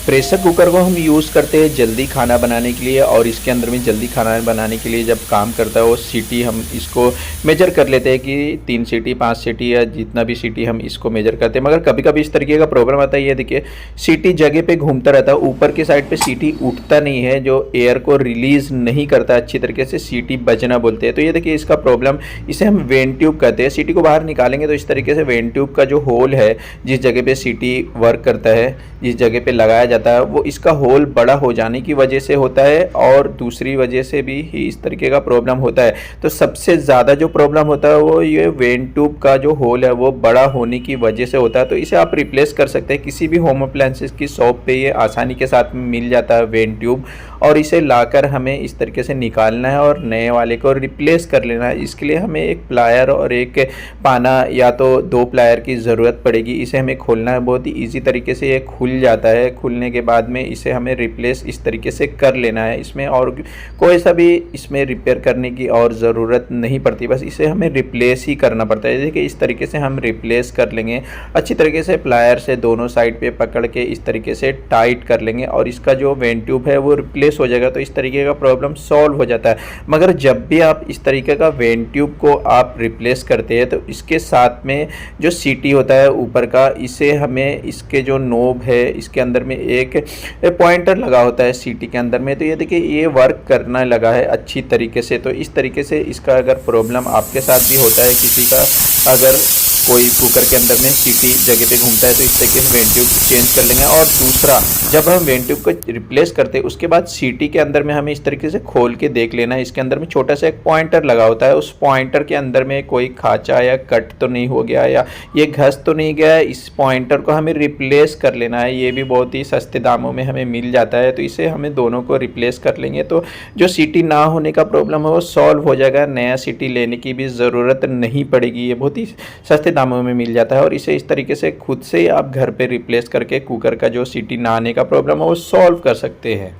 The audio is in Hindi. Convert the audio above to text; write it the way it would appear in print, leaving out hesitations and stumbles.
प्रेशर कुकर को हम यूज़ करते हैं जल्दी खाना बनाने के लिए, और इसके अंदर में जल्दी खाना बनाने के लिए जब काम करता है वो सीटी हम इसको मेजर कर लेते हैं कि 3 सीटी 5 सीटी या जितना भी सीटी हम इसको मेजर करते हैं। मगर कभी कभी इस तरीके का प्रॉब्लम आता है, ये देखिए सीटी जगह पे घूमता रहता है, ऊपर की साइड पे सीटी उठता नहीं है, जो एयर को रिलीज़ नहीं करता अच्छी तरीके से, सीटी बजना बोलते हैं। तो ये देखिए इसका प्रॉब्लम, इसे हम वेंट ट्यूब कहते हैं। सीटी को बाहर निकालेंगे तो इस तरीके से वेंट ट्यूब का जो होल है, जिस जगह पे सीटी वर्क करता है, जिस जगह पे लगाया जाता है, वो इसका होल बड़ा हो जाने की वजह से होता है, और दूसरी वजह से भी इस तरीके का प्रॉब्लम होता है। तो सबसे ज़्यादा जो प्रॉब्लम होता है वो ये वेंट ट्यूब का जो होल है वो बड़ा होने की वजह से होता है। तो इसे आप रिप्लेस कर सकते हैं, किसी भी होम अप्लायंसेस की शॉप पे ये आसानी के साथ मिल जाता है वेंट ट्यूब, और इसे लाकर हमें इस तरीके से निकालना है और नए वाले को रिप्लेस कर लेना है। इसके लिए हमें एक प्लायर और एक पाना या तो 2 प्लायर की ज़रूरत पड़ेगी। इसे हमें खोलना है, बहुत ही ईजी तरीके से ये खुल जाता है। खुलने के बाद में इसे हमें रिप्लेस इस तरीके से कर लेना है। इसमें और कोई सा भी इसमें रिपेयर करने की और ज़रूरत नहीं पड़ती, बस इसे हमें रिप्लेस ही करना पड़ता है। देखिए इस तरीके से हम रिप्लेस कर लेंगे अच्छी तरीके से, प्लायर से दोनों साइड पे पकड़ के इस तरीके से टाइट कर लेंगे, और इसका जो वेंट ट्यूब है वो रिप्लेस हो जाएगा। तो इस तरीके का प्रॉब्लम सॉल्व हो जाता है। मगर जब भी आप इस तरीके का वेंट ट्यूब को आप रिप्लेस करते हैं तो इसके साथ में जो सीटी होता है ऊपर का, इसे हमें इसके जो नोब है इसके अंदर में एक पॉइंटर लगा होता है सीटी के अंदर में। तो ये देखिए ये वर्क करना लगा है अच्छी तरीके से। तो इस तरीके से इसका अगर प्रॉब्लम आपके साथ भी होता है, किसी का अगर कोई कुकर के अंदर में सीटी जगह पे घूमता है, तो इस तरीके से वेंट ट्यूब चेंज कर लेंगे। और दूसरा, जब हम वेंट ट्यूब को रिप्लेस करते हैं उसके बाद सीटी के अंदर में हमें इस तरीके से खोल के देख लेना है। इसके अंदर में छोटा सा एक पॉइंटर लगा होता है, उस पॉइंटर के अंदर में कोई खांचा या कट तो नहीं हो गया, या ये घस तो नहीं गया। इस पॉइंटर को हमें रिप्लेस कर लेना है। ये भी बहुत ही सस्ते दामों में हमें मिल जाता है। तो इसे हमें दोनों को रिप्लेस कर लेंगे तो जो सीटी ना होने का प्रॉब्लम है वो सॉल्व हो जाएगा। नया सीटी लेने की भी ज़रूरत नहीं पड़ेगी। ये बहुत ही सस्ते दामों में मिल जाता है, और इसे इस तरीके से खुद से आप घर पे रिप्लेस करके कुकर का जो सीटी ना आने का प्रॉब्लम है वो सॉल्व कर सकते हैं।